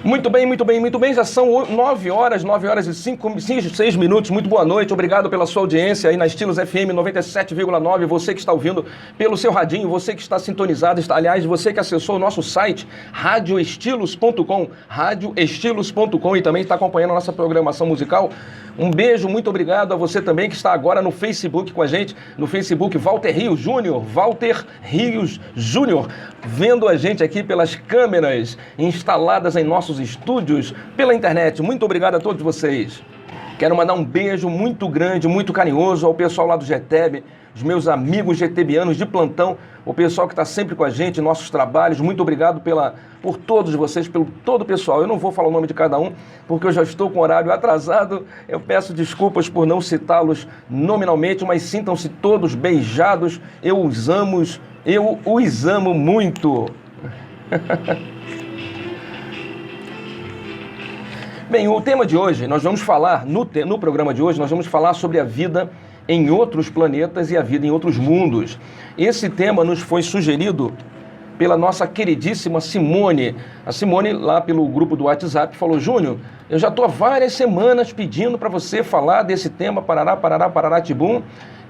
Muito bem, muito bem, muito bem. Já são 9 horas e 6 minutos. Muito boa noite, obrigado pela sua audiência aí na Estilos FM 97,9. Você que está ouvindo pelo seu radinho, você que está sintonizado, aliás, você que acessou o nosso site, radioestilos.com, radioestilos.com, e também está acompanhando a nossa programação musical. Um beijo, muito obrigado a você também que está agora no Facebook com a gente, no Facebook Walter Rios Júnior, vendo a gente aqui pelas câmeras instaladas em nossos estúdios, pela internet. Muito obrigado a todos vocês. Quero mandar um beijo muito grande, muito carinhoso ao pessoal lá do GTEB, os meus amigos GTBianos de plantão, o pessoal que está sempre com a gente em nossos trabalhos. Muito obrigado por todos vocês, pelo todo o pessoal. Eu não vou falar o nome de cada um, porque eu já estou com o horário atrasado. Eu peço desculpas por não citá-los nominalmente, mas sintam-se todos beijados. Eu os amo muito. Bem, o tema de hoje, nós vamos falar, no programa de hoje, nós vamos falar sobre a vida em outros planetas e a vida em outros mundos. Esse tema nos foi sugerido pela nossa queridíssima Simone. A Simone, lá pelo grupo do WhatsApp, falou: Júnior, eu já estou há várias semanas pedindo para você falar desse tema, parará, tibum,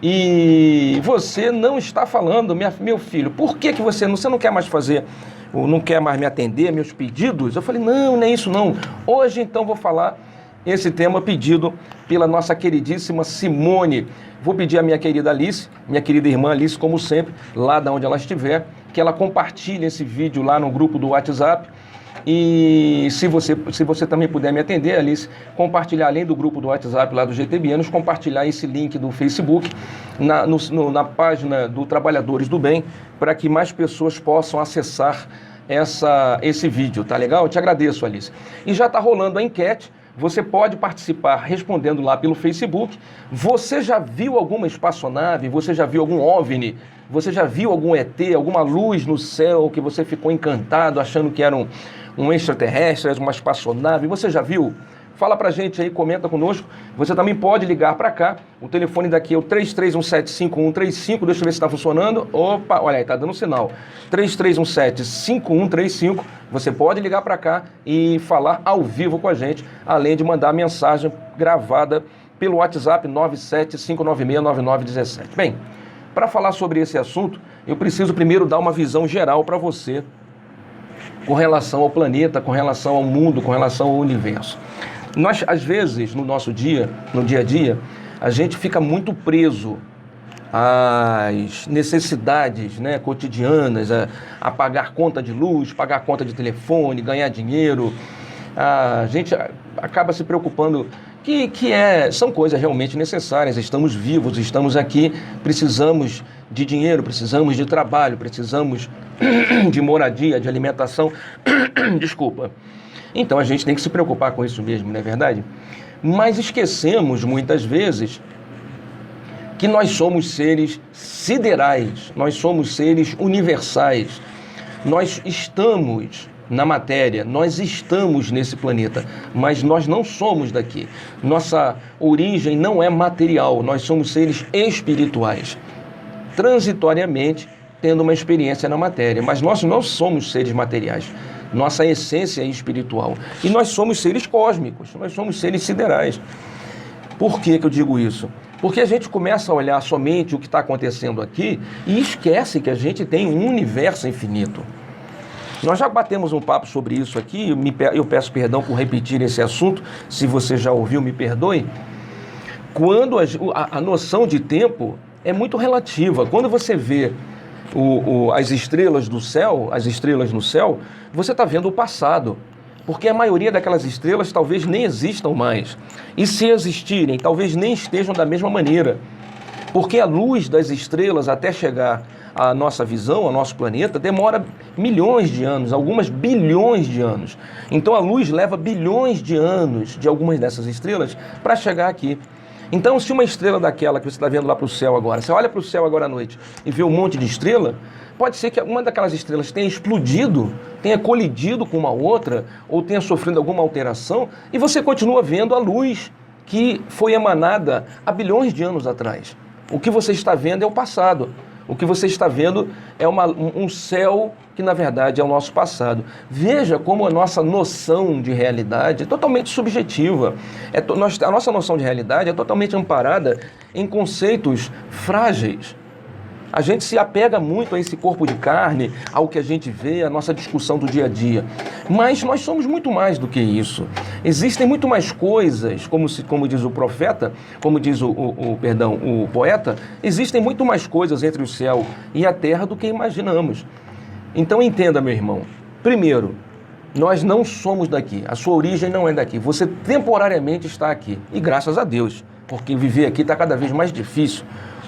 e você não está falando, meu filho. Por que você não quer mais fazer, ou não quer mais me atender, meus pedidos? Eu falei, não é isso não. Hoje, então, vou falar esse tema pedido pela nossa queridíssima Simone. Vou pedir à minha querida Alice, minha querida irmã Alice, como sempre, lá de onde ela estiver, que ela compartilhe esse vídeo lá no grupo do WhatsApp. E se você também puder me atender, Alice, compartilhar, além do grupo do WhatsApp lá do GTBianos, compartilhar esse link do Facebook na página do Trabalhadores do Bem, para que mais pessoas possam acessar esse vídeo, tá legal? Eu te agradeço, Alice. E já está rolando a enquete. Você pode participar respondendo lá pelo Facebook. Você já viu alguma espaçonave? Você já viu algum OVNI? Você já viu algum ET, alguma luz no céu que você ficou encantado, achando que era um extraterrestre, uma espaçonave? Você já viu? Fala pra gente aí, comenta conosco. Você também pode ligar pra cá. O telefone daqui é o 3317-5135. Deixa eu ver se está funcionando. Opa, olha aí, tá dando sinal. 3317-5135. Você pode ligar pra cá e falar ao vivo com a gente, além de mandar mensagem gravada pelo WhatsApp 975969917. Bem, para falar sobre esse assunto, eu preciso primeiro dar uma visão geral para você com relação ao planeta, com relação ao mundo, com relação ao universo. Nós, às vezes, no dia a dia, a gente fica muito preso às necessidades, né, cotidianas, a pagar conta de luz, pagar conta de telefone, ganhar dinheiro. A gente acaba se preocupando são coisas realmente necessárias. Estamos vivos, estamos aqui, precisamos de dinheiro, precisamos de trabalho, precisamos de moradia, de alimentação. Desculpa. Então a gente tem que se preocupar com isso mesmo, não é verdade? Mas esquecemos muitas vezes que nós somos seres siderais, nós somos seres universais. Nós estamos na matéria, nós estamos nesse planeta, mas nós não somos daqui. Nossa origem não é material, nós somos seres espirituais, transitoriamente tendo uma experiência na matéria, mas nós não somos seres materiais. Nossa essência é espiritual. E nós somos seres cósmicos, nós somos seres siderais. Por que eu digo isso? Porque a gente começa a olhar somente o que está acontecendo aqui e esquece que a gente tem um universo infinito. Nós já batemos um papo sobre isso aqui, eu peço perdão por repetir esse assunto, se você já ouviu, me perdoe. Quando a noção de tempo é muito relativa. Quando você vê as estrelas do céu, as estrelas no céu, você está vendo o passado, porque a maioria daquelas estrelas talvez nem existam mais, e se existirem, talvez nem estejam da mesma maneira, porque a luz das estrelas até chegar à nossa visão, ao nosso planeta, demora milhões de anos, algumas bilhões de anos. Então a luz leva bilhões de anos de algumas dessas estrelas para chegar aqui. Então, se uma estrela daquela que você está vendo lá para o céu agora, você olha para o céu agora à noite e vê um monte de estrela, pode ser que uma daquelas estrelas tenha explodido, tenha colidido com uma outra, ou tenha sofrido alguma alteração, e você continua vendo a luz que foi emanada há bilhões de anos atrás. O que você está vendo é o passado. O que você está vendo é um céu que, na verdade, é o nosso passado. Veja como a nossa noção de realidade é totalmente subjetiva. A nossa noção de realidade é totalmente amparada em conceitos frágeis. A gente se apega muito a esse corpo de carne, ao que a gente vê, a nossa discussão do dia a dia. Mas nós somos muito mais do que isso. Existem muito mais coisas, como diz o profeta, como diz o poeta, existem muito mais coisas entre o céu e a terra do que imaginamos. Então entenda, meu irmão. Primeiro, nós não somos daqui. A sua origem não é daqui. Você temporariamente está aqui. E graças a Deus, porque viver aqui está cada vez mais difícil.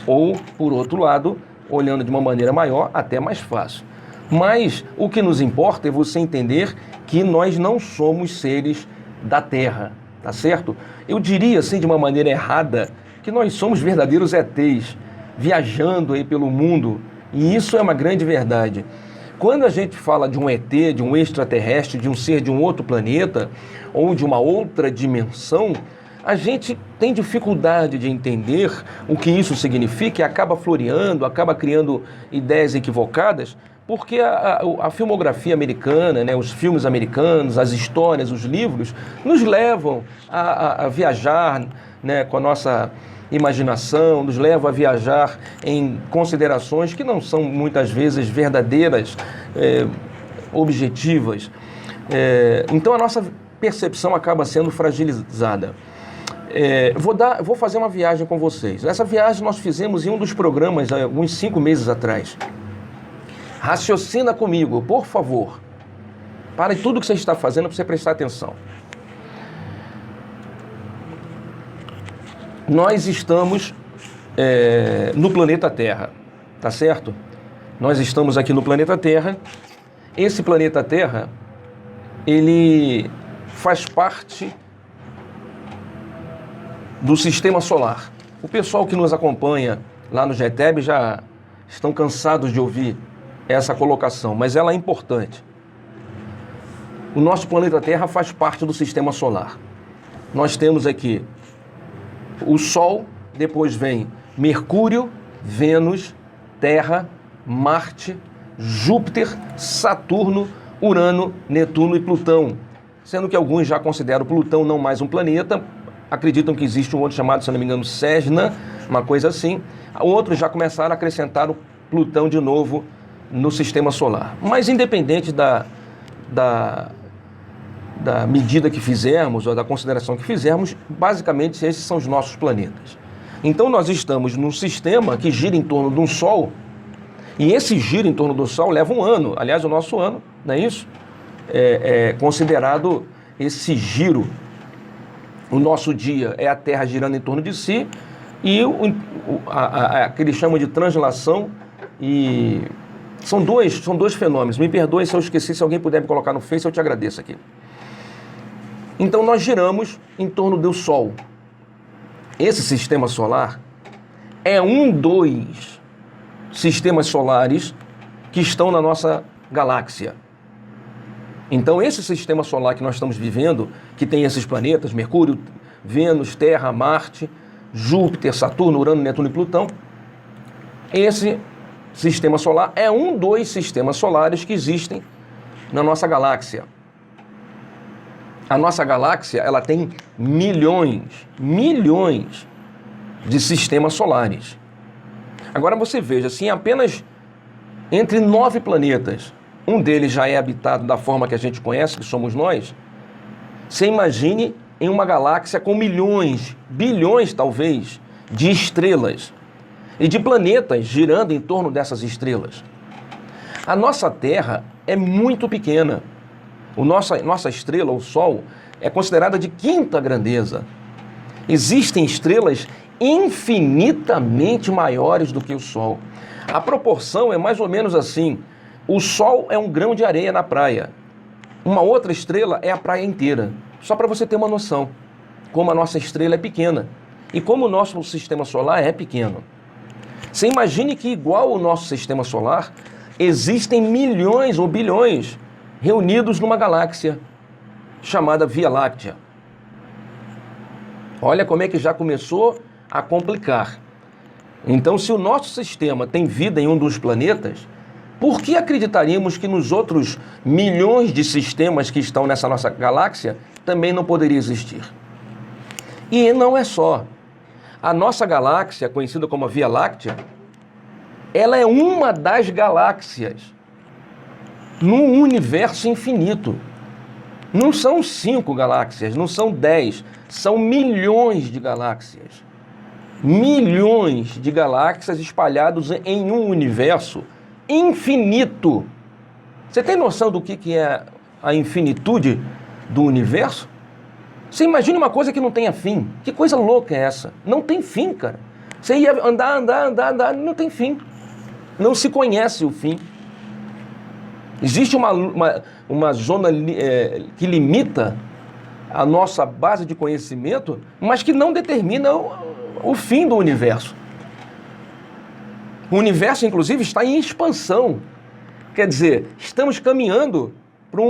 Ou, por outro lado, olhando de uma maneira maior, até mais fácil. Mas o que nos importa é você entender que nós não somos seres da Terra, tá certo? Eu diria, assim, de uma maneira errada, que nós somos verdadeiros ETs, viajando aí pelo mundo, e isso é uma grande verdade. Quando a gente fala de um ET, de um extraterrestre, de um ser de um outro planeta, ou de uma outra dimensão, a gente tem dificuldade de entender o que isso significa e acaba floreando, acaba criando ideias equivocadas, porque a filmografia americana, né, os filmes americanos, as histórias, os livros, nos levam a viajar, né, com a nossa imaginação, nos levam a viajar em considerações que não são muitas vezes verdadeiras, objetivas. Então a nossa percepção acaba sendo fragilizada. Vou fazer uma viagem com vocês. Essa viagem nós fizemos em um dos programas há uns 5 meses atrás. Raciocina comigo, por favor. Pare tudo que você está fazendo para você prestar atenção. Nós estamos no planeta Terra, tá certo? Nós estamos aqui no planeta Terra. Esse planeta Terra, ele faz parte do Sistema Solar. O pessoal que nos acompanha lá no GETEB já estão cansados de ouvir essa colocação, mas ela é importante. O nosso planeta Terra faz parte do Sistema Solar. Nós temos aqui o Sol, depois vem Mercúrio, Vênus, Terra, Marte, Júpiter, Saturno, Urano, Netuno e Plutão. Sendo que alguns já consideram Plutão não mais um planeta, acreditam que existe um outro chamado, se não me engano, Cessna, uma coisa assim. Outros já começaram a acrescentar o Plutão de novo no Sistema Solar. Mas independente da medida que fizermos, ou da consideração que fizermos, basicamente esses são os nossos planetas. Então nós estamos num sistema que gira em torno de um Sol, e esse giro em torno do Sol leva um ano. Aliás, o nosso ano, não é isso? É considerado esse giro. O nosso dia é a Terra girando em torno de si, e que eles chamam de translação, e são dois fenômenos. Me perdoe se eu esqueci, se alguém puder me colocar no Face, eu te agradeço aqui. Então nós giramos em torno do Sol. Esse sistema solar é um dos sistemas solares que estão na nossa galáxia. Então esse sistema solar que nós estamos vivendo, que tem esses planetas, Mercúrio, Vênus, Terra, Marte, Júpiter, Saturno, Urano, Netuno e Plutão, esse sistema solar é um dos sistemas solares que existem na nossa galáxia. A nossa galáxia, ela tem milhões de sistemas solares. Agora você veja, assim, apenas entre 9 planetas, um deles já é habitado da forma que a gente conhece, que somos nós. Você imagine em uma galáxia com milhões, bilhões talvez, de estrelas e de planetas girando em torno dessas estrelas. A nossa Terra é muito pequena. Nossa estrela, o Sol, é considerada de 5ª grandeza. Existem estrelas infinitamente maiores do que o Sol. A proporção é mais ou menos assim. O Sol é um grão de areia na praia. Uma outra estrela é a praia inteira. Só para você ter uma noção, como a nossa estrela é pequena e como o nosso sistema solar é pequeno. Você imagine que, igual o nosso sistema solar, existem milhões ou bilhões reunidos numa galáxia chamada Via Láctea. Olha como é que já começou a complicar. Então, se o nosso sistema tem vida em um dos planetas, por que acreditaríamos que nos outros milhões de sistemas que estão nessa nossa galáxia também não poderia existir? E não é só. A nossa galáxia, conhecida como a Via Láctea, ela é uma das galáxias num universo infinito. Não são 5 galáxias, não são 10, são milhões de galáxias. Milhões de galáxias espalhados em um universo infinito. Você tem noção do que é a infinitude do universo? Você imagina uma coisa que não tenha fim. Que coisa louca é essa? Não tem fim, cara. Você ia andar, não tem fim. Não se conhece o fim. Existe uma zona que limita a nossa base de conhecimento, mas que não determina o fim do universo. O universo, inclusive, está em expansão. Quer dizer, estamos caminhando para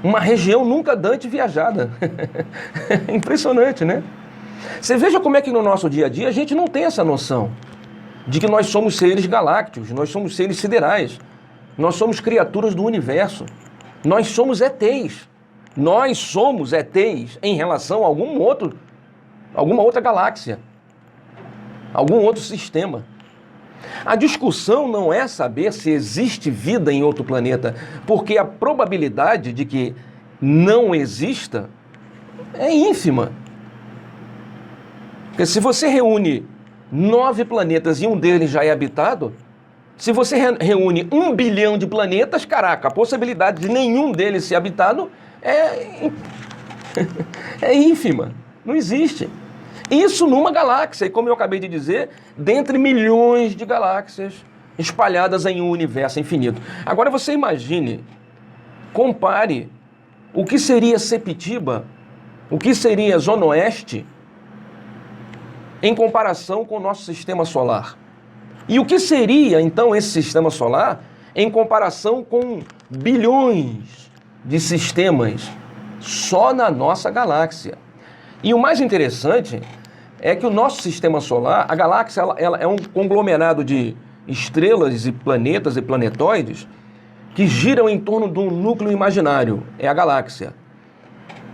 uma região nunca antes viajada. Impressionante, né? Você veja como é que no nosso dia a dia a gente não tem essa noção de que nós somos seres galácticos, nós somos seres siderais, nós somos criaturas do universo, nós somos ETs. Nós somos ETs em relação a alguma outra galáxia, algum outro sistema. A discussão não é saber se existe vida em outro planeta, porque a probabilidade de que não exista é ínfima. Porque se você reúne 9 planetas e um deles já é habitado, se você reúne 1 bilhão de planetas, caraca, a possibilidade de nenhum deles ser habitado é ínfima, não existe. Isso numa galáxia, e como eu acabei de dizer, dentre milhões de galáxias espalhadas em um universo infinito. Agora você imagine, compare o que seria Sepetiba, o que seria Zona Oeste, em comparação com o nosso sistema solar. E o que seria, então, esse sistema solar em comparação com bilhões de sistemas só na nossa galáxia? E o mais interessante é que o nosso sistema solar, a galáxia, ela é um conglomerado de estrelas e planetas e planetóides que giram em torno de um núcleo imaginário, é a galáxia.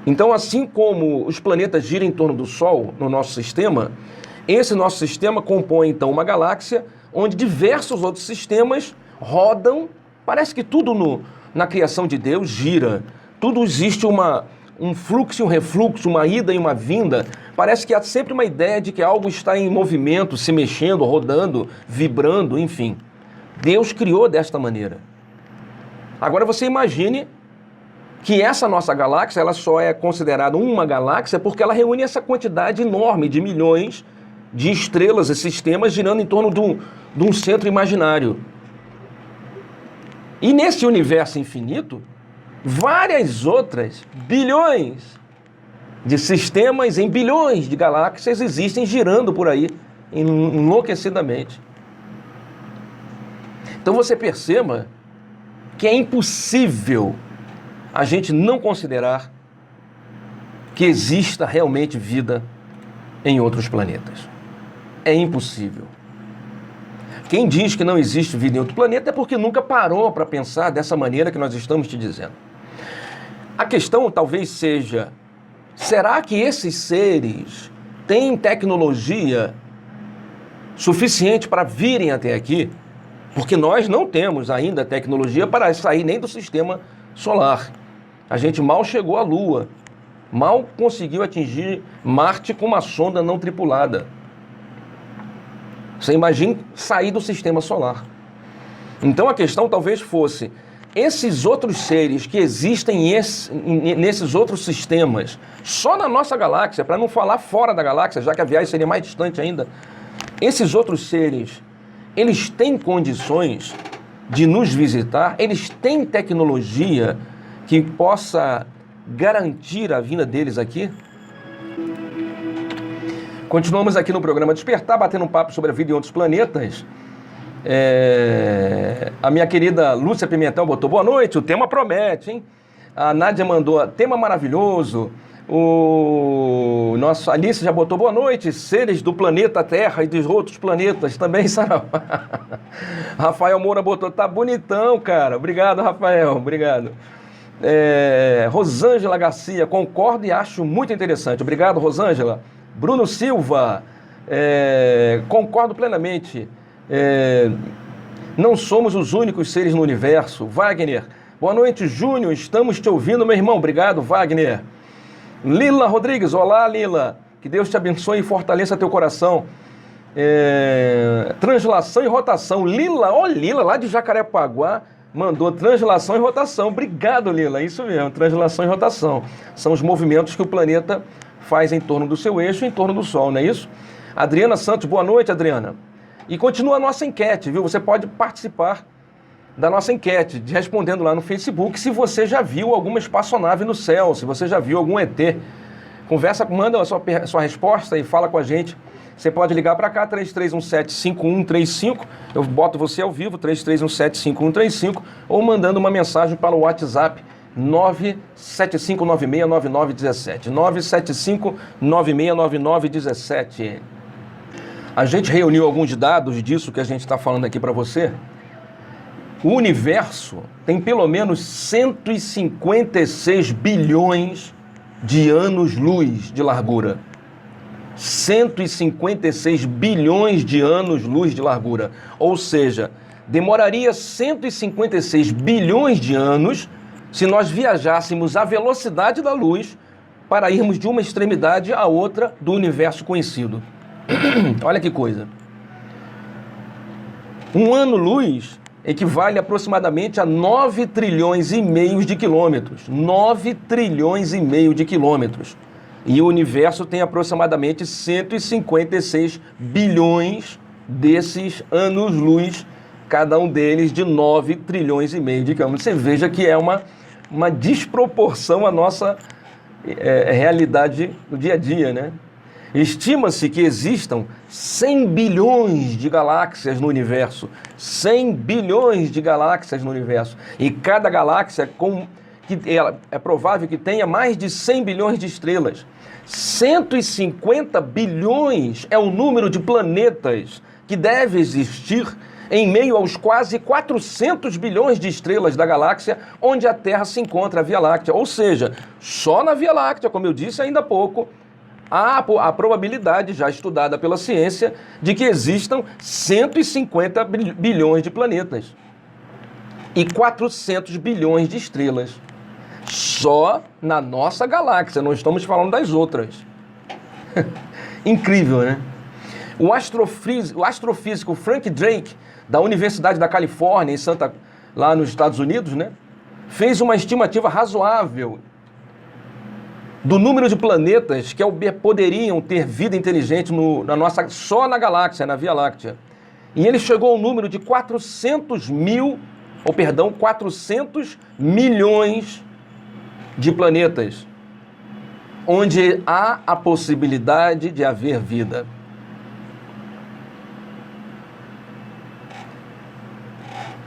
Então, assim como os planetas giram em torno do Sol no nosso sistema, esse nosso sistema compõe, então, uma galáxia onde diversos outros sistemas rodam. Parece que tudo na criação de Deus gira. Tudo existe um fluxo e um refluxo, uma ida e uma vinda. Parece que há sempre uma ideia de que algo está em movimento, se mexendo, rodando, vibrando, enfim. Deus criou desta maneira. Agora você imagine que essa nossa galáxia, ela só é considerada uma galáxia porque ela reúne essa quantidade enorme de milhões de estrelas e sistemas girando em torno de um centro imaginário. E nesse universo infinito, várias outras bilhões de sistemas em bilhões de galáxias existem girando por aí enlouquecidamente. Então você perceba que é impossível a gente não considerar que exista realmente vida em outros planetas. É impossível. Quem diz que não existe vida em outro planeta é porque nunca parou para pensar dessa maneira que nós estamos te dizendo. A questão talvez seja, será que esses seres têm tecnologia suficiente para virem até aqui? Porque nós não temos ainda tecnologia para sair nem do sistema solar. A gente mal chegou à Lua, mal conseguiu atingir Marte com uma sonda não tripulada. Você imagina sair do sistema solar. Então a questão talvez fosse, esses outros seres que existem nesses outros sistemas, só na nossa galáxia, para não falar fora da galáxia, já que a viagem seria mais distante ainda, esses outros seres, eles têm condições de nos visitar, eles têm tecnologia que possa garantir a vinda deles aqui? Continuamos aqui no programa Despertar, batendo um papo sobre a vida em outros planetas. A minha querida Lúcia Pimentel botou boa noite, o tema promete, hein? A Nádia mandou tema maravilhoso. O nosso Alice já botou boa noite, seres do planeta Terra e dos outros planetas também, Saravá. Rafael Moura botou, tá bonitão, cara. Obrigado, Rafael, obrigado. Rosângela Garcia, concordo e acho muito interessante. Obrigado, Rosângela. Bruno Silva, concordo plenamente. Não somos os únicos seres no universo. Wagner, boa noite, Júnior, estamos te ouvindo, meu irmão. Obrigado, Wagner. Lila Rodrigues, olá, Lila. Que Deus te abençoe e fortaleça teu coração. Translação e rotação. Lila, lá de Jacarepaguá, mandou translação e rotação. Obrigado, Lila. Isso mesmo, translação e rotação. São os movimentos que o planeta faz em torno do seu eixo, em torno do Sol, não é isso? Adriana Santos, boa noite, Adriana. E continua a nossa enquete, viu? Você pode participar da nossa enquete, respondendo lá no Facebook, se você já viu alguma espaçonave no céu, se você já viu algum ET. Conversa, manda a sua resposta e fala com a gente. Você pode ligar para cá, 3317-5135, eu boto você ao vivo, 3317-5135, ou mandando uma mensagem para o WhatsApp 975969917. 975969917. A gente reuniu alguns dados disso que a gente está falando aqui para você. O universo tem pelo menos 156 bilhões de anos-luz de largura. 156 bilhões de anos-luz de largura. Ou seja, demoraria 156 bilhões de anos se nós viajássemos à velocidade da luz para irmos de uma extremidade à outra do universo conhecido. Olha que coisa. Um ano-luz equivale aproximadamente a 9 trilhões e meio de quilômetros. 9 trilhões e meio de quilômetros. E o universo tem aproximadamente 156 bilhões desses anos-luz, cada um deles de 9 trilhões e meio de quilômetros. Você veja que é uma desproporção à nossa realidade do dia a dia, né? Estima-se que existam 100 bilhões de galáxias no universo. 100 bilhões de galáxias no universo. E cada galáxia é provável que tenha mais de 100 bilhões de estrelas. 150 bilhões é o número de planetas que deve existir em meio aos quase 400 bilhões de estrelas da galáxia onde a Terra se encontra, a Via Láctea. Ou seja, só na Via Láctea, como eu disse ainda há pouco, há a probabilidade já estudada pela ciência de que existam 150 bilhões de planetas e 400 bilhões de estrelas. Só na nossa galáxia, não estamos falando das outras. Incrível, né? O astrofísico Frank Drake, da Universidade da Califórnia, lá nos Estados Unidos, né, fez uma estimativa razoável do número de planetas que poderiam ter vida inteligente só na galáxia, na Via Láctea. E ele chegou ao número de 400 milhões de planetas, onde há a possibilidade de haver vida.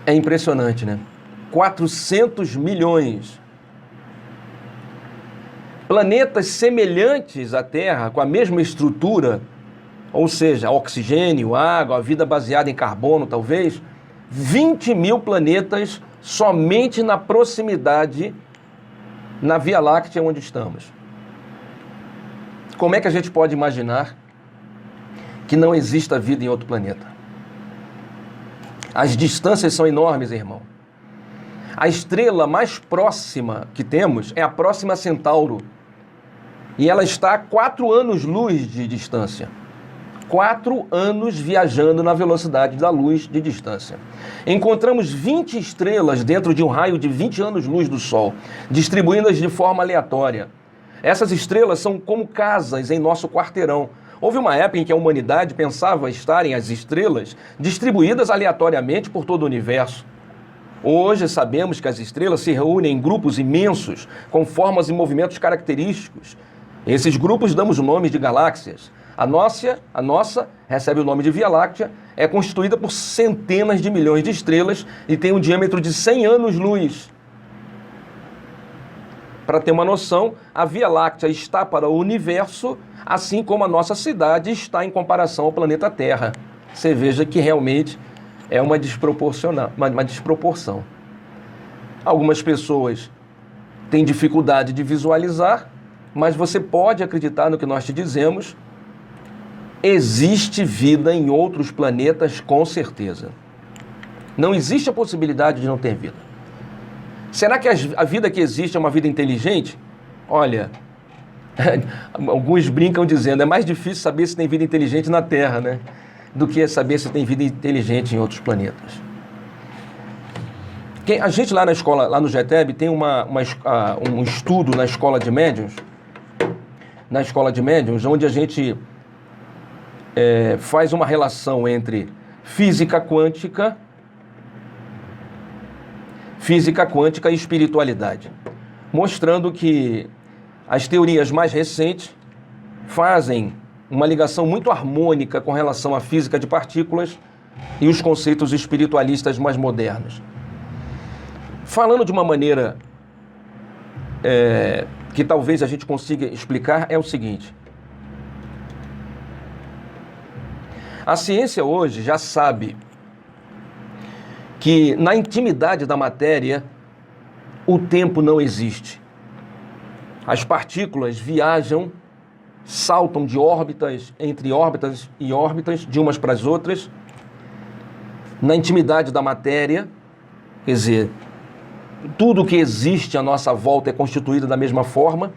É impressionante, né? 400 milhões. Planetas semelhantes à Terra, com a mesma estrutura, ou seja, oxigênio, água, a vida baseada em carbono, talvez, 20 mil planetas somente na proximidade, na Via Láctea onde estamos. Como é que a gente pode imaginar que não exista vida em outro planeta? As distâncias são enormes, irmão. A estrela mais próxima que temos é a Próxima Centauro. E ela está a 4 anos-luz de distância. 4 anos viajando na velocidade da luz de distância. Encontramos 20 estrelas dentro de um raio de 20 anos-luz do Sol, distribuídas de forma aleatória. Essas estrelas são como casas em nosso quarteirão. Houve uma época em que a humanidade pensava estarem as estrelas distribuídas aleatoriamente por todo o universo. Hoje sabemos que as estrelas se reúnem em grupos imensos, com formas e movimentos característicos. Esses grupos damos o nome de galáxias. A nossa recebe o nome de Via Láctea, é constituída por centenas de milhões de estrelas e tem um diâmetro de 100 anos-luz. Para ter uma noção, a Via Láctea está para o universo, assim como a nossa cidade está em comparação ao planeta Terra. Você veja que realmente é uma desproporção. Algumas pessoas têm dificuldade de visualizar, mas você pode acreditar no que nós te dizemos. Existe vida em outros planetas, com certeza. Não existe a possibilidade de não ter vida. Será que a vida que existe é uma vida inteligente? Olha, alguns brincam dizendo, é mais difícil saber se tem vida inteligente na Terra, né? Do que saber se tem vida inteligente em outros planetas. A gente lá na escola, lá no GETEB, tem um estudo na escola de médiuns, onde a gente faz uma relação entre física quântica e espiritualidade, mostrando que as teorias mais recentes fazem uma ligação muito harmônica com relação à física de partículas e os conceitos espiritualistas mais modernos. Falando de uma maneira que talvez a gente consiga explicar, é o seguinte. A ciência hoje já sabe que na intimidade da matéria o tempo não existe. As partículas viajam, saltam de órbitas, entre órbitas e órbitas, de umas para as outras. Na intimidade da matéria, quer dizer, tudo que existe à nossa volta é constituído da mesma forma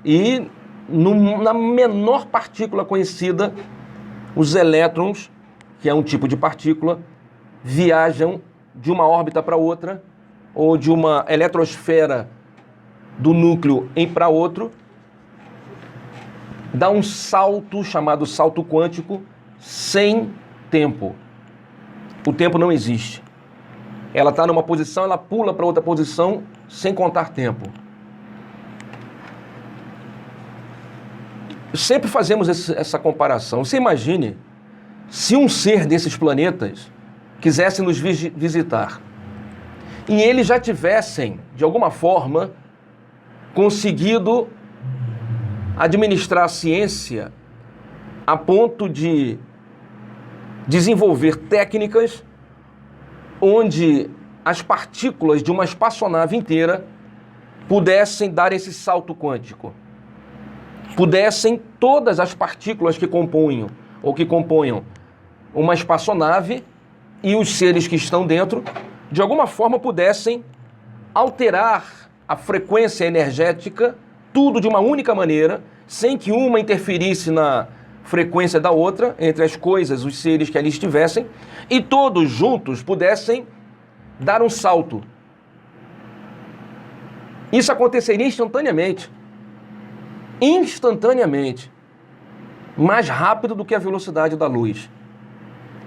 e na menor partícula conhecida, os elétrons, que é um tipo de partícula, viajam de uma órbita para outra ou de uma eletrosfera do núcleo para outro, dá um salto chamado salto quântico sem tempo. O tempo não existe. Ela está numa posição, ela pula para outra posição sem contar tempo. Sempre fazemos essa comparação. Você imagine se um ser desses planetas quisesse nos visitar e eles já tivessem, de alguma forma, conseguido administrar a ciência a ponto de desenvolver técnicas onde as partículas de uma espaçonave inteira pudessem dar esse salto quântico. Pudessem todas as partículas que compunham uma espaçonave e os seres que estão dentro, de alguma forma pudessem alterar a frequência energética, tudo de uma única maneira, sem que uma interferisse na frequência da outra, entre as coisas, os seres que ali estivessem, e todos juntos pudessem dar um salto. Isso aconteceria instantaneamente. Mais rápido do que a velocidade da luz.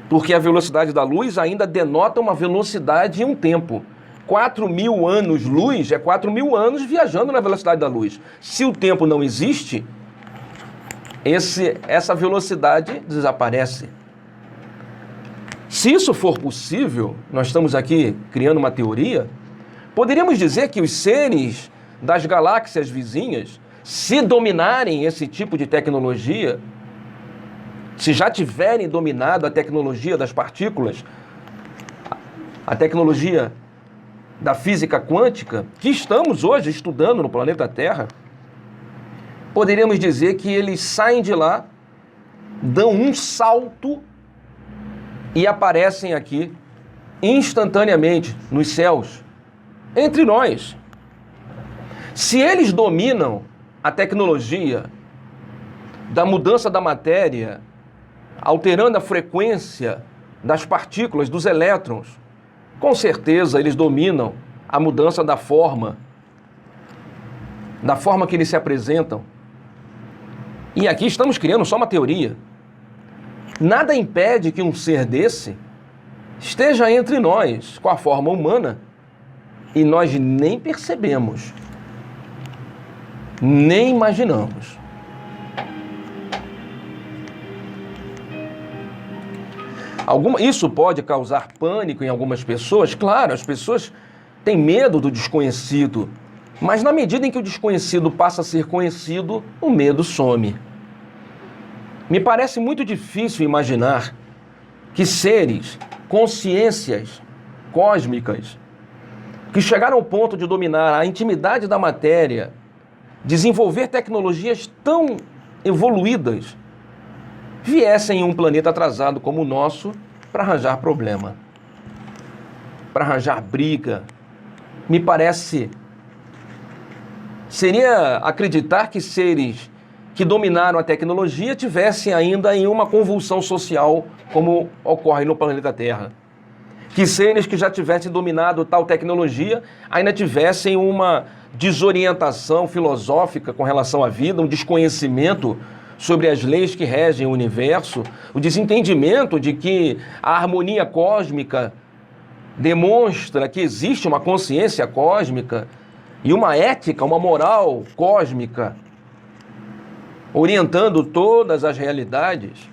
Porque a velocidade da luz ainda denota uma velocidade e um tempo. 4.000 anos-luz é 4.000 anos viajando na velocidade da luz. Se o tempo não existe, essa velocidade desaparece. Se isso for possível, nós estamos aqui criando uma teoria, poderíamos dizer que os seres das galáxias vizinhas, se dominarem esse tipo de tecnologia, se já tiverem dominado a tecnologia das partículas, a tecnologia da física quântica, que estamos hoje estudando no planeta Terra, poderíamos dizer que eles saem de lá, dão um salto e aparecem aqui instantaneamente nos céus, entre nós. Se eles dominam a tecnologia da mudança da matéria, alterando a frequência das partículas, dos elétrons, com certeza eles dominam a mudança da forma que eles se apresentam. E aqui estamos criando só uma teoria. Nada impede que um ser desse esteja entre nós com a forma humana e nós nem percebemos, nem imaginamos. Isso pode causar pânico em algumas pessoas? Claro, as pessoas têm medo do desconhecido, Mas na medida em que o desconhecido passa a ser conhecido, o medo some. Me parece muito difícil imaginar que seres, consciências cósmicas, que chegaram ao ponto de dominar a intimidade da matéria, desenvolver tecnologias tão evoluídas, viessem em um planeta atrasado como o nosso para arranjar problema, para arranjar briga. Me parece... Seria acreditar que seres que dominaram a tecnologia tivessem ainda em uma convulsão social como ocorre no planeta Terra. Que seres que já tivessem dominado tal tecnologia ainda tivessem uma desorientação filosófica com relação à vida, um desconhecimento sobre as leis que regem o universo, o desentendimento de que a harmonia cósmica demonstra que existe uma consciência cósmica e uma ética, uma moral cósmica orientando todas as realidades.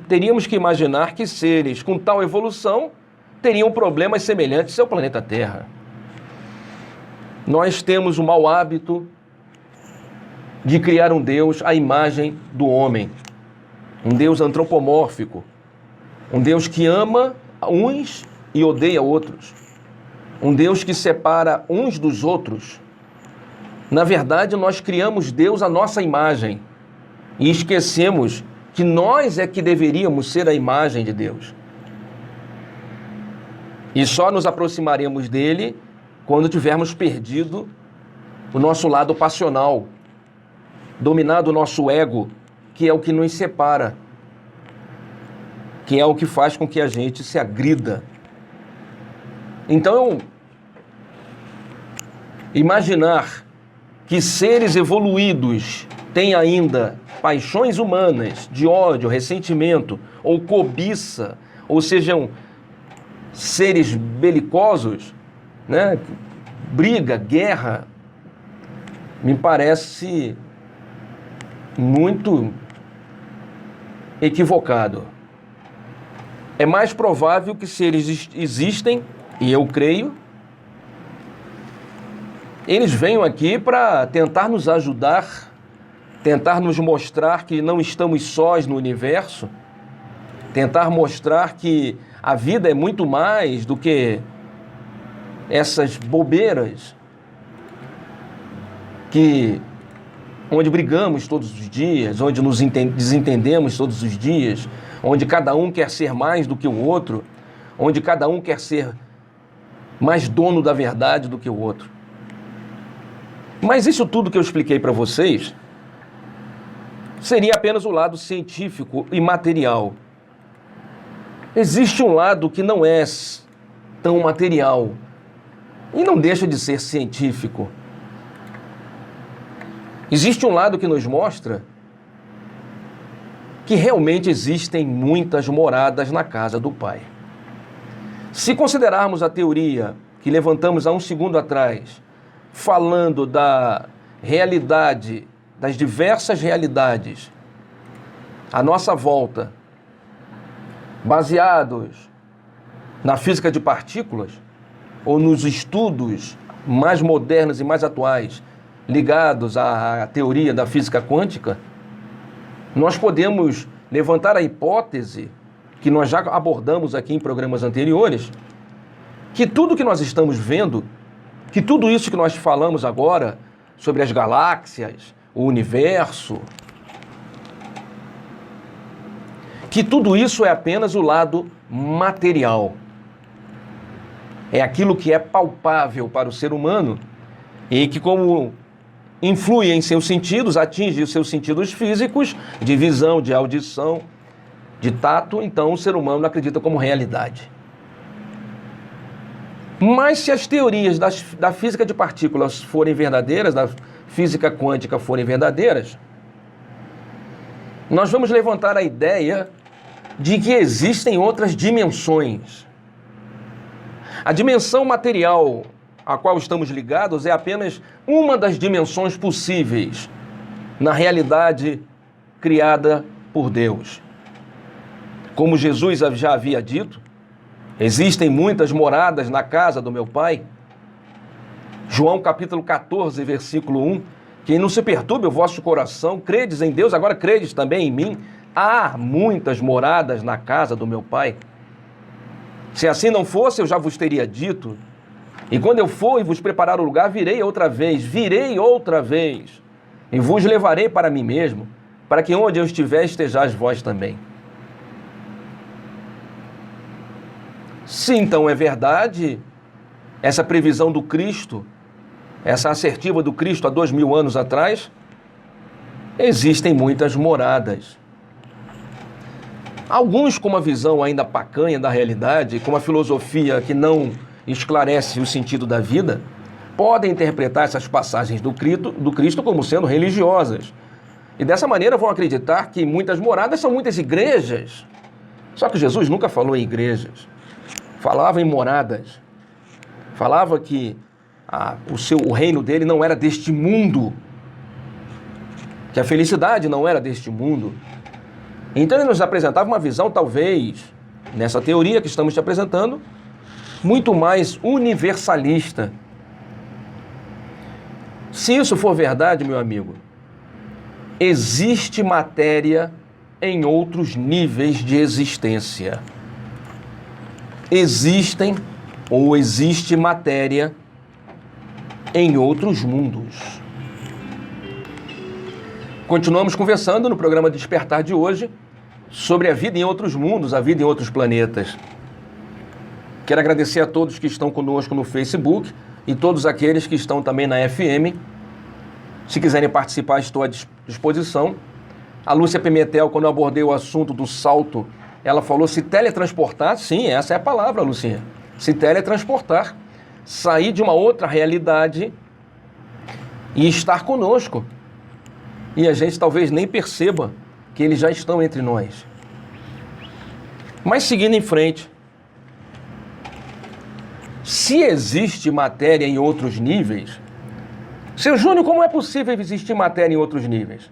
Teríamos que imaginar que seres com tal evolução teriam problemas semelhantes ao planeta Terra. Nós temos o mau hábito de criar um Deus à imagem do homem, um Deus antropomórfico, um Deus que ama uns e odeia outros, um Deus que separa uns dos outros. Na verdade, nós criamos Deus à nossa imagem e esquecemos que nós é que deveríamos ser a imagem de Deus. E só nos aproximaremos dele quando tivermos perdido o nosso lado passional, dominado o nosso ego, que é o que nos separa, que é o que faz com que a gente se agrida. Então, imaginar que seres evoluídos têm ainda paixões humanas de ódio, ressentimento ou cobiça, ou sejam seres belicosos, né? Briga, guerra, me parece muito equivocado. É mais provável que seres existem, e eu creio, eles venham aqui para tentar nos ajudar, tentar nos mostrar que não estamos sós no universo, tentar mostrar que a vida é muito mais do que essas bobeiras onde brigamos todos os dias, onde nos desentendemos todos os dias, onde cada um quer ser mais do que o outro, onde cada um quer ser mais dono da verdade do que o outro. Mas isso tudo que eu expliquei para vocês seria apenas o lado científico e material. Existe um lado que não é tão material e não deixa de ser científico. Existe um lado que nos mostra que realmente existem muitas moradas na casa do Pai. Se considerarmos a teoria que levantamos há um segundo atrás, falando da realidade, das diversas realidades à nossa volta, baseados na física de partículas ou nos estudos mais modernos e mais atuais ligados à teoria da física quântica, nós podemos levantar a hipótese que nós já abordamos aqui em programas anteriores, que tudo que nós estamos vendo, que tudo isso que nós falamos agora sobre as galáxias, o universo, que tudo isso é apenas o lado material. É aquilo que é palpável para o ser humano e que, como influi em seus sentidos, atinge os seus sentidos físicos, de visão, de audição, de tato, então o ser humano acredita como realidade. Mas se as teorias da física de partículas forem verdadeiras, da física quântica forem verdadeiras, nós vamos levantar a ideia de que existem outras dimensões. A dimensão material a qual estamos ligados é apenas uma das dimensões possíveis na realidade criada por Deus. Como Jesus já havia dito, existem muitas moradas na casa do meu Pai. João capítulo 14, versículo 1, que não se perturbe o vosso coração, credes em Deus, agora credes também em mim. Há muitas moradas na casa do meu Pai. Se assim não fosse, eu já vos teria dito. E quando eu for e vos preparar o lugar, virei outra vez, e vos levarei para mim mesmo, para que onde eu estiver, estejais vós também. Se então é verdade, essa previsão do Cristo, essa assertiva do Cristo há 2000 anos atrás, existem muitas moradas. Alguns com uma visão ainda pacanha da realidade, com uma filosofia que não esclarece o sentido da vida, podem interpretar essas passagens do Cristo como sendo religiosas. E dessa maneira vão acreditar que muitas moradas são muitas igrejas. Só que Jesus nunca falou em igrejas. Falava em moradas. Falava que o reino dele não era deste mundo. Que a felicidade não era deste mundo. Então ele nos apresentava uma visão, talvez, nessa teoria que estamos te apresentando, muito mais universalista. Se isso for verdade, meu amigo, existe matéria em outros níveis de existência. Existe matéria em outros mundos. Continuamos conversando no programa Despertar de hoje sobre a vida em outros mundos, a vida em outros planetas. Quero agradecer a todos que estão conosco no Facebook e todos aqueles que estão também na FM. Se quiserem participar, estou à disposição. A Lúcia Pimentel, quando eu abordei o assunto do salto, ela falou se teletransportar. Sim, essa é a palavra, Lucinha. Se teletransportar. Sair de uma outra realidade e estar conosco. E a gente talvez nem perceba que eles já estão entre nós. Mas seguindo em frente, se existe matéria em outros níveis, seu Júnior, como é possível existir matéria em outros níveis?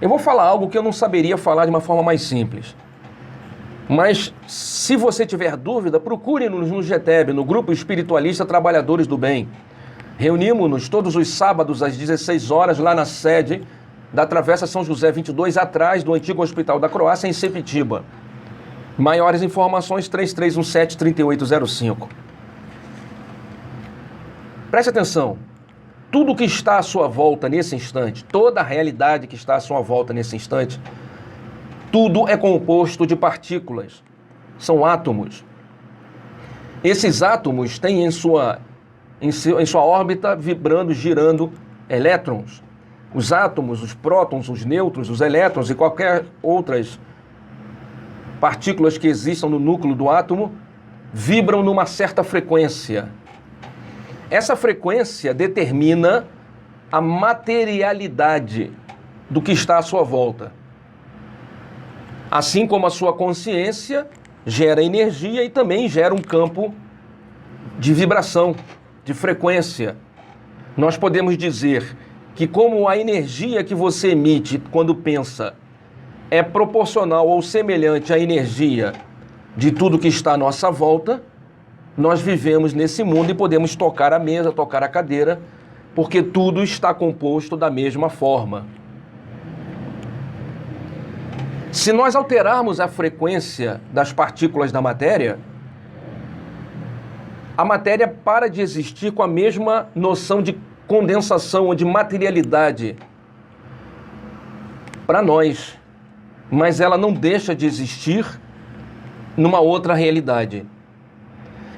Eu vou falar algo que eu não saberia falar de uma forma mais simples. Mas, se você tiver dúvida, procure-nos no GTEB, no Grupo Espiritualista Trabalhadores do Bem. Reunimos-nos todos os sábados às 16 horas lá na sede da Travessa São José 22, atrás do antigo Hospital da Croácia, em Sepetiba. Maiores informações, 3317-3805. Preste atenção. Tudo que está à sua volta nesse instante, toda a realidade que está à sua volta nesse instante, tudo é composto de partículas. São átomos. Esses átomos têm em sua órbita, vibrando, girando, elétrons. Os átomos, os prótons, os nêutrons, os elétrons e qualquer outras partículas que existam no núcleo do átomo vibram numa certa frequência. Essa frequência determina a materialidade do que está à sua volta. Assim como a sua consciência gera energia e também gera um campo de vibração, de frequência. Nós podemos dizer que como a energia que você emite quando pensa é proporcional ou semelhante à energia de tudo que está à nossa volta, nós vivemos nesse mundo e podemos tocar a mesa, tocar a cadeira, porque tudo está composto da mesma forma. Se nós alterarmos a frequência das partículas da matéria, a matéria para de existir com a mesma noção de condensação ou de materialidade para nós, mas ela não deixa de existir numa outra realidade.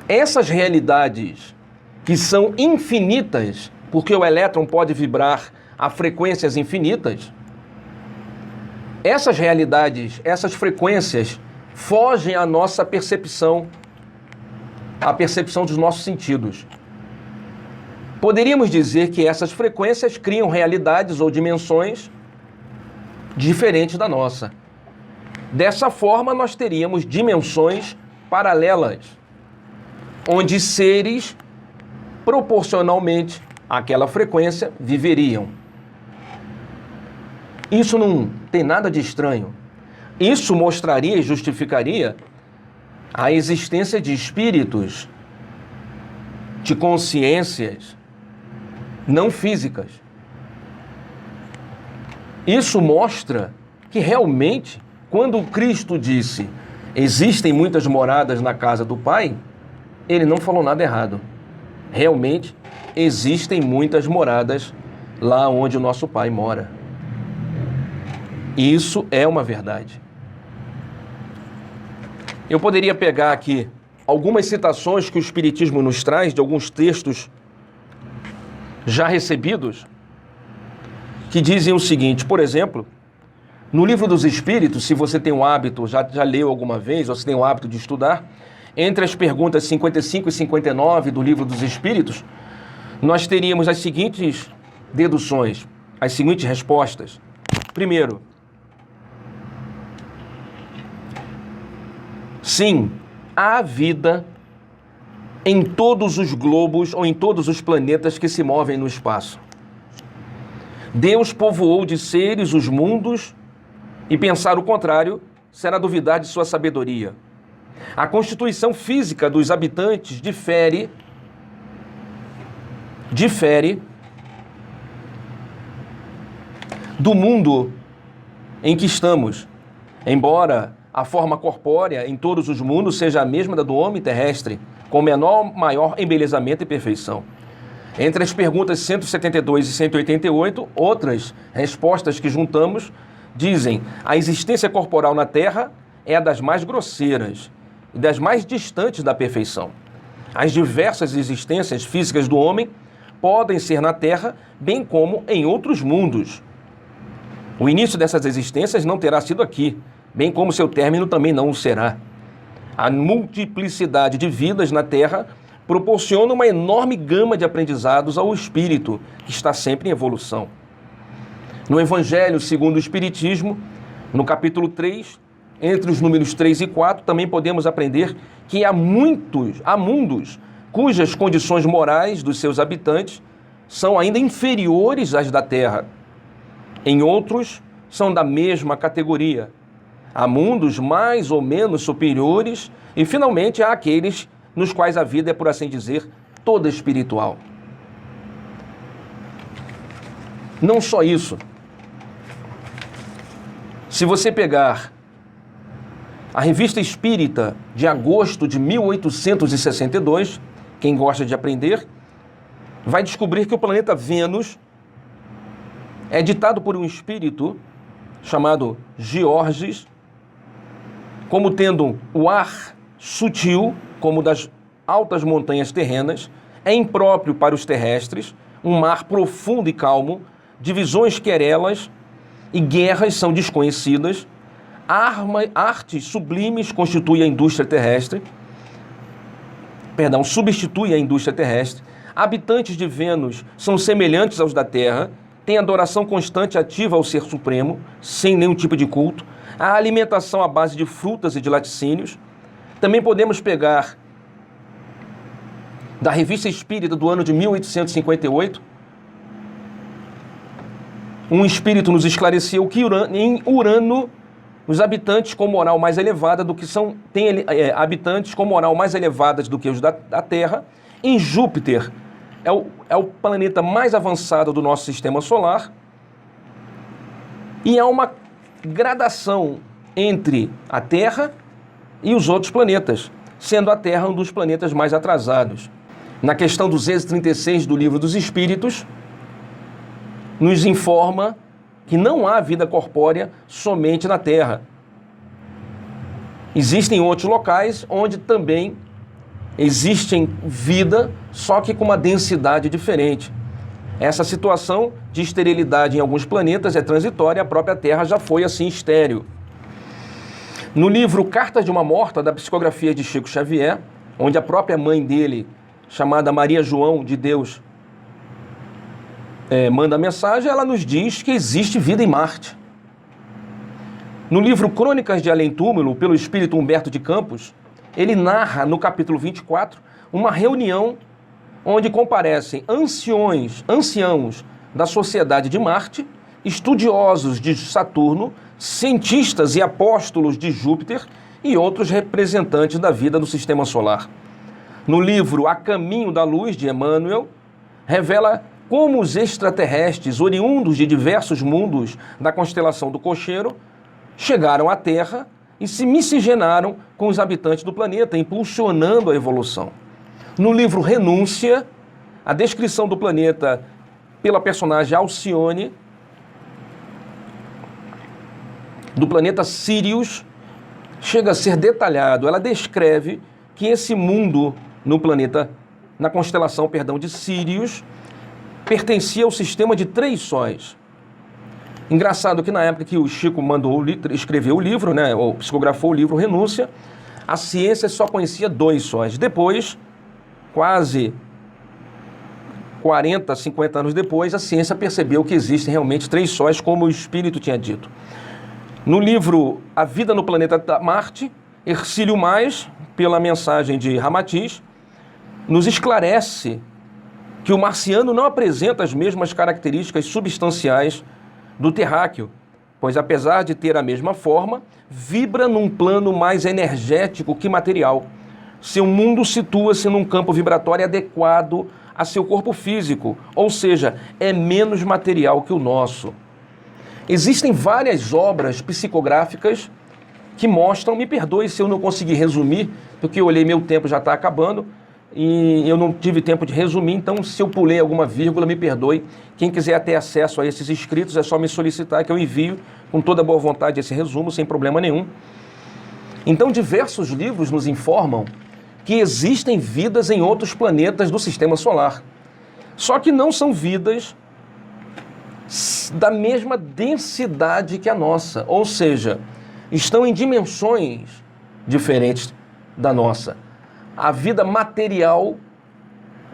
Essas realidades que são infinitas, porque o elétron pode vibrar a frequências infinitas, essas realidades, essas frequências fogem à nossa percepção, à percepção dos nossos sentidos. Poderíamos dizer que essas frequências criam realidades ou dimensões diferentes da nossa. Dessa forma, nós teríamos dimensões paralelas, onde seres proporcionalmente àquela frequência viveriam. Isso não tem nada de estranho. Isso mostraria e justificaria a existência de espíritos, de consciências, não físicas. Isso mostra que realmente, quando Cristo disse, existem muitas moradas na casa do Pai, ele não falou nada errado. Realmente, existem muitas moradas lá onde o nosso Pai mora. Isso é uma verdade. Eu poderia pegar aqui algumas citações que o Espiritismo nos traz, de alguns textos já recebidos, que dizem o seguinte, por exemplo, no Livro dos Espíritos, se você tem um hábito, já leu alguma vez, ou se tem um hábito de estudar, entre as perguntas 55 e 59 do Livro dos Espíritos, nós teríamos as seguintes deduções, as seguintes respostas. Primeiro, sim, há vida em todos os globos ou em todos os planetas que se movem no espaço. Deus povoou de seres os mundos e pensar o contrário será duvidar de sua sabedoria. A constituição física dos habitantes difere do mundo em que estamos, embora a forma corpórea em todos os mundos seja a mesma da do homem terrestre, com maior embelezamento e perfeição. Entre as perguntas 172 e 188, outras respostas que juntamos dizem: a existência corporal na Terra é a das mais grosseiras e das mais distantes da perfeição. As diversas existências físicas do homem podem ser na Terra, bem como em outros mundos. O início dessas existências não terá sido aqui, bem como seu término também não o será. A multiplicidade de vidas na Terra proporciona uma enorme gama de aprendizados ao espírito, que está sempre em evolução. No Evangelho segundo o Espiritismo, no capítulo 3, entre os números 3 e 4, também podemos aprender que há mundos cujas condições morais dos seus habitantes são ainda inferiores às da Terra. Em outros, são da mesma categoria. Há mundos mais ou menos superiores e, finalmente, há aqueles nos quais a vida é, por assim dizer, toda espiritual. Não só isso. Se você pegar a Revista Espírita de agosto de 1862, quem gosta de aprender, vai descobrir que o planeta Vênus é ditado por um espírito chamado Georges, como tendo o ar sutil, como das altas montanhas terrenas, é impróprio para os terrestres, um mar profundo e calmo, divisões querelas e guerras são desconhecidas, artes sublimes substitui a indústria terrestre, habitantes de Vênus são semelhantes aos da Terra, têm adoração constante e ativa ao Ser Supremo, sem nenhum tipo de culto, a alimentação à base de frutas e de laticínios. Também podemos pegar da Revista Espírita do ano de 1858, um espírito nos esclareceu que em Urano, os habitantes com moral mais elevada do que habitantes com moral mais elevadas do que os da Terra. Em Júpiter, é o planeta mais avançado do nosso sistema solar, e há uma gradação entre a Terra e os outros planetas, sendo a Terra um dos planetas mais atrasados. Na questão 236 do Livro dos Espíritos, nos informa que não há vida corpórea somente na Terra. Existem outros locais onde também existem vida, só que com uma densidade diferente. Essa situação de esterilidade em alguns planetas é transitória, a própria Terra já foi assim estéril. No livro Cartas de uma Morta, da psicografia de Chico Xavier, onde a própria mãe dele, chamada Maria João de Deus, manda a mensagem, ela nos diz que existe vida em Marte. No livro Crônicas de Além-Túmulo, pelo espírito Humberto de Campos, ele narra, no capítulo 24, uma reunião onde comparecem anciãos da sociedade de Marte, estudiosos de Saturno, cientistas e apóstolos de Júpiter e outros representantes da vida do sistema solar. No livro A Caminho da Luz, de Emmanuel, revela como os extraterrestres, oriundos de diversos mundos da constelação do Cocheiro, chegaram à Terra e se miscigenaram com os habitantes do planeta, impulsionando a evolução. No livro Renúncia, a descrição do planeta pela personagem Alcione, do planeta Sirius, chega a ser detalhado. Ela descreve que esse mundo na constelação de Sirius, pertencia ao sistema de 3 sóis. Engraçado que na época que o Chico escreveu o livro, né, ou psicografou o livro Renúncia, a ciência só conhecia 2 sóis. Depois, quase 40, 50 anos depois, a ciência percebeu que existem realmente 3 sóis, como o Espírito tinha dito. No livro A Vida no Planeta Marte, Hercílio Mais, pela mensagem de Ramatiz, nos esclarece que o marciano não apresenta as mesmas características substanciais do terráqueo, pois apesar de ter a mesma forma, vibra num plano mais energético que material. Seu mundo situa-se num campo vibratório adequado a seu corpo físico, ou seja, é menos material que o nosso. Existem várias obras psicográficas que mostram, me perdoe se eu não conseguir resumir, porque eu olhei, meu tempo já está acabando, e eu não tive tempo de resumir, então se eu pulei alguma vírgula, me perdoe. Quem quiser ter acesso a esses escritos, é só me solicitar que eu envio com toda boa vontade esse resumo, sem problema nenhum. Então, diversos livros nos informam que existem vidas em outros planetas do Sistema Solar. Só que não são vidas da mesma densidade que a nossa, ou seja, estão em dimensões diferentes da nossa. A vida material,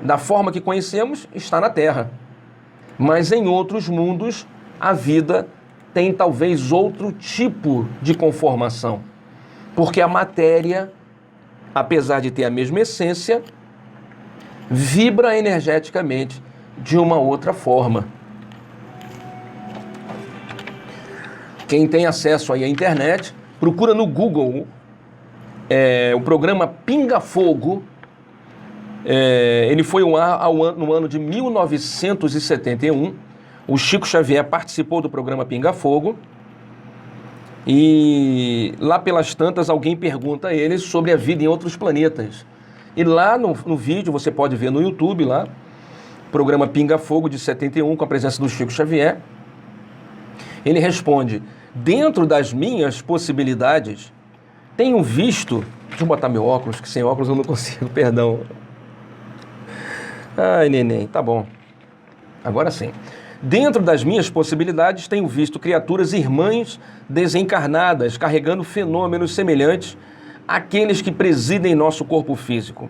da forma que conhecemos, está na Terra. Mas em outros mundos, a vida tem talvez outro tipo de conformação. Porque a matéria, apesar de ter a mesma essência, vibra energeticamente de uma outra forma. Quem tem acesso aí à internet, procura no Google o programa Pinga Fogo. Ele foi no ano de 1971. O Chico Xavier participou do programa Pinga Fogo. E lá pelas tantas, alguém pergunta a ele sobre a vida em outros planetas. E lá no vídeo, você pode ver no YouTube, lá, programa Pinga Fogo de 71, com a presença do Chico Xavier. Ele responde: dentro das minhas possibilidades, tenho visto... Deixa eu botar meu óculos, que sem óculos eu não consigo, perdão. Ai, neném, tá bom. Agora sim. Dentro das minhas possibilidades, tenho visto criaturas irmãs desencarnadas, carregando fenômenos semelhantes àqueles que presidem nosso corpo físico.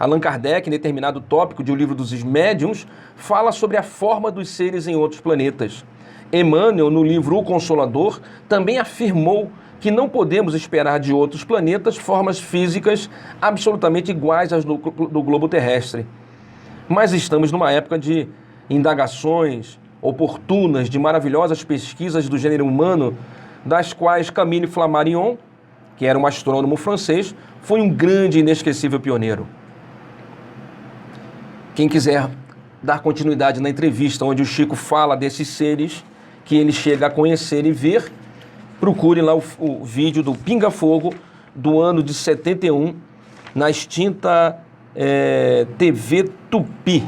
Allan Kardec, em determinado tópico de O Livro dos Médiuns, fala sobre a forma dos seres em outros planetas. Emmanuel, no livro O Consolador, também afirmou que não podemos esperar de outros planetas formas físicas absolutamente iguais às do globo terrestre. Mas estamos numa época de indagações oportunas, de maravilhosas pesquisas do gênero humano, das quais Camille Flammarion, que era um astrônomo francês, foi um grande e inesquecível pioneiro. Quem quiser dar continuidade na entrevista onde o Chico fala desses seres que ele chega a conhecer e ver, procure lá o vídeo do Pinga Fogo do ano de 71 na extinta TV Tupi.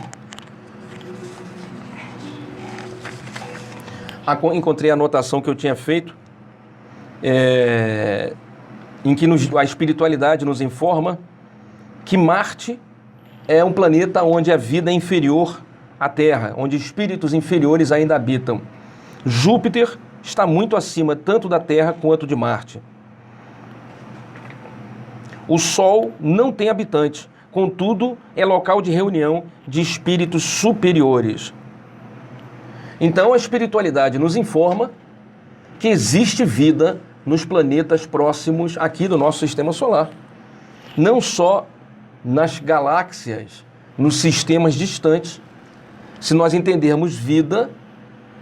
Encontrei a anotação que eu tinha feito, em que a espiritualidade nos informa que Marte é um planeta onde a vida é inferior à Terra, onde espíritos inferiores ainda habitam. Júpiter está muito acima tanto da Terra quanto de Marte. O Sol não tem habitantes, contudo, é local de reunião de espíritos superiores. Então, a espiritualidade nos informa que existe vida nos planetas próximos aqui do nosso Sistema Solar. Não só nas galáxias, nos sistemas distantes. Se nós entendermos vida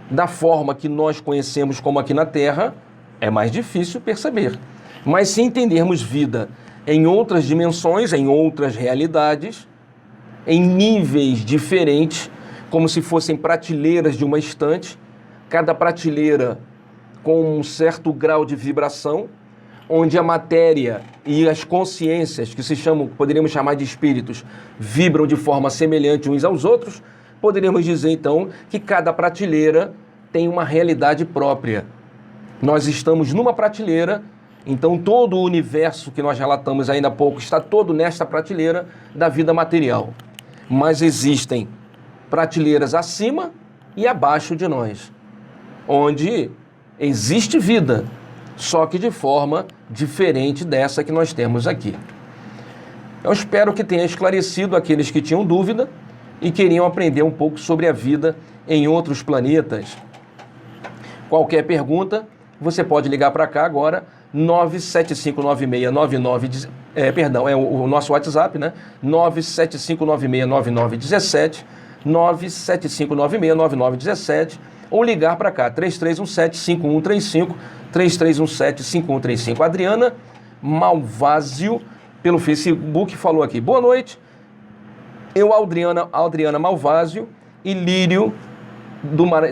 da forma que nós conhecemos como aqui na Terra, é mais difícil perceber. Mas se entendermos vida em outras dimensões, em outras realidades, em níveis diferentes, como se fossem prateleiras de uma estante, cada prateleira com um certo grau de vibração, onde a matéria e as consciências, que poderíamos chamar de espíritos, vibram de forma semelhante uns aos outros. Poderíamos dizer, então, que cada prateleira tem uma realidade própria. Nós estamos numa prateleira, então todo o universo que nós relatamos ainda há pouco está todo nesta prateleira da vida material. Mas existem prateleiras acima e abaixo de nós, onde existe vida, só que de forma diferente dessa que nós temos aqui. Eu espero que tenha esclarecido aqueles que tinham dúvida e queriam aprender um pouco sobre a vida em outros planetas. Qualquer pergunta, você pode ligar para cá agora, 9759699, o nosso WhatsApp, né? 975969917, 975969917, ou ligar para cá, 3317-5135, 3317-5135. Adriana Malvásio, pelo Facebook, falou aqui: boa noite, eu, Adriana Malvásio e Lírio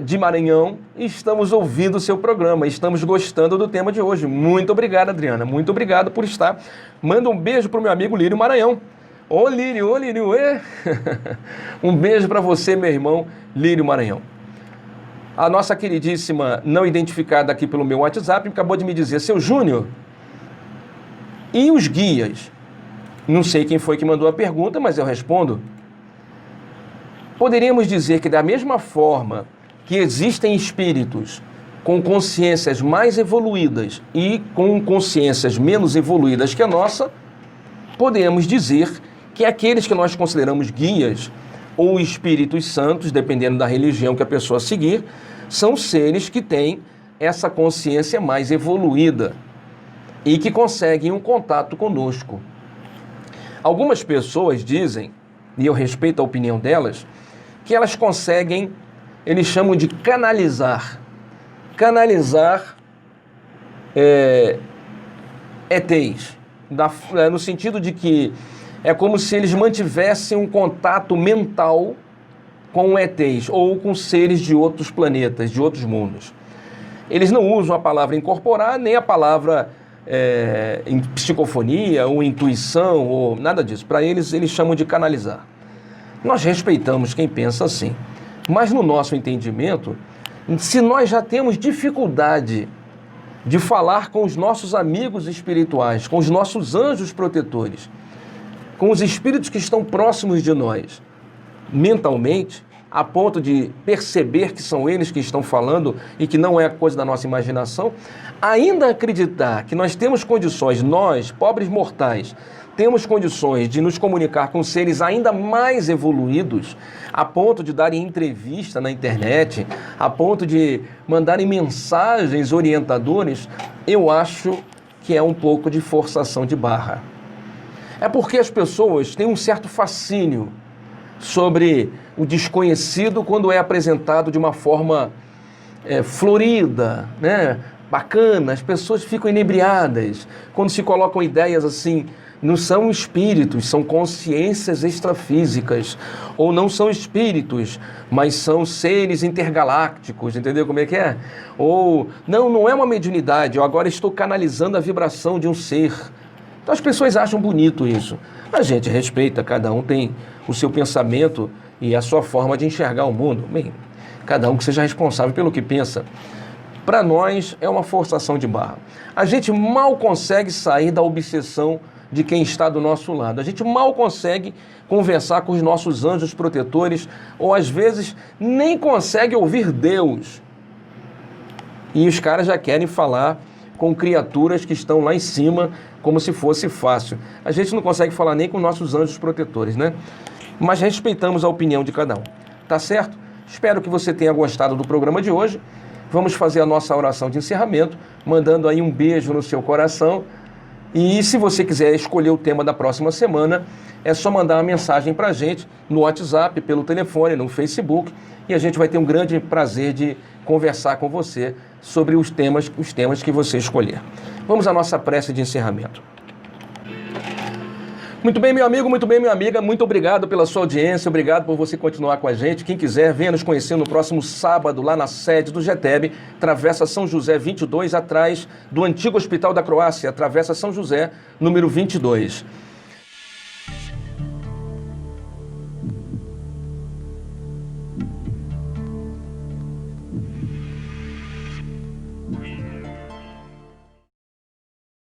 de Maranhão, estamos ouvindo o seu programa, estamos gostando do tema de hoje. Muito obrigado, Adriana, muito obrigado por estar. Manda um beijo para o meu amigo Lírio Maranhão. Ô Lírio, um beijo para você, meu irmão Lírio Maranhão. A nossa queridíssima, não identificada aqui pelo meu WhatsApp, acabou de me dizer: seu Júnior, e os guias? Não sei quem foi que mandou a pergunta, mas eu respondo. Poderíamos dizer que da mesma forma que existem espíritos com consciências mais evoluídas e com consciências menos evoluídas que a nossa, podemos dizer que aqueles que nós consideramos guias ou espíritos santos, dependendo da religião que a pessoa seguir, são seres que têm essa consciência mais evoluída e que conseguem um contato conosco. Algumas pessoas dizem, e eu respeito a opinião delas, que elas conseguem, eles chamam de canalizar ETs, no sentido de que é como se eles mantivessem um contato mental com ETs ou com seres de outros planetas, de outros mundos. Eles não usam a palavra incorporar, nem a palavra em psicofonia ou intuição, ou nada disso. Para eles, eles chamam de canalizar. Nós respeitamos quem pensa assim, mas no nosso entendimento, se nós já temos dificuldade de falar com os nossos amigos espirituais, com os nossos anjos protetores, com os espíritos que estão próximos de nós, mentalmente, a ponto de perceber que são eles que estão falando e que não é coisa da nossa imaginação, ainda acreditar que nós temos condições, nós, pobres mortais, temos condições de nos comunicar com seres ainda mais evoluídos, a ponto de darem entrevista na internet, a ponto de mandarem mensagens orientadoras, eu acho que é um pouco de forçação de barra. É porque as pessoas têm um certo fascínio sobre o desconhecido quando é apresentado de uma forma florida, né? Bacana, as pessoas ficam inebriadas quando se colocam ideias assim. Não são espíritos, são consciências extrafísicas. Ou não são espíritos, mas são seres intergalácticos, entendeu como é que é? Ou, não é uma mediunidade, eu agora estou canalizando a vibração de um ser. Então as pessoas acham bonito isso. A gente respeita, cada um tem o seu pensamento e a sua forma de enxergar o mundo. Bem, cada um que seja responsável pelo que pensa. Para nós é uma forçação de barra. A gente mal consegue sair da obsessão de quem está do nosso lado. A gente mal consegue conversar com os nossos anjos protetores, ou às vezes nem consegue ouvir Deus. E os caras já querem falar com criaturas que estão lá em cima, como se fosse fácil. A gente não consegue falar nem com nossos anjos protetores, né? Mas respeitamos a opinião de cada um. Tá certo? Espero que você tenha gostado do programa de hoje. Vamos fazer a nossa oração de encerramento, mandando aí um beijo no seu coração. E se você quiser escolher o tema da próxima semana, é só mandar uma mensagem para a gente no WhatsApp, pelo telefone, no Facebook, e a gente vai ter um grande prazer de conversar com você sobre os temas que você escolher. Vamos à nossa prece de encerramento. Muito bem, meu amigo, muito bem, minha amiga, muito obrigado pela sua audiência, obrigado por você continuar com a gente. Quem quiser, venha nos conhecer no próximo sábado, lá na sede do GETEB, Travessa São José 22, atrás do antigo Hospital da Croácia, Travessa São José, número 22.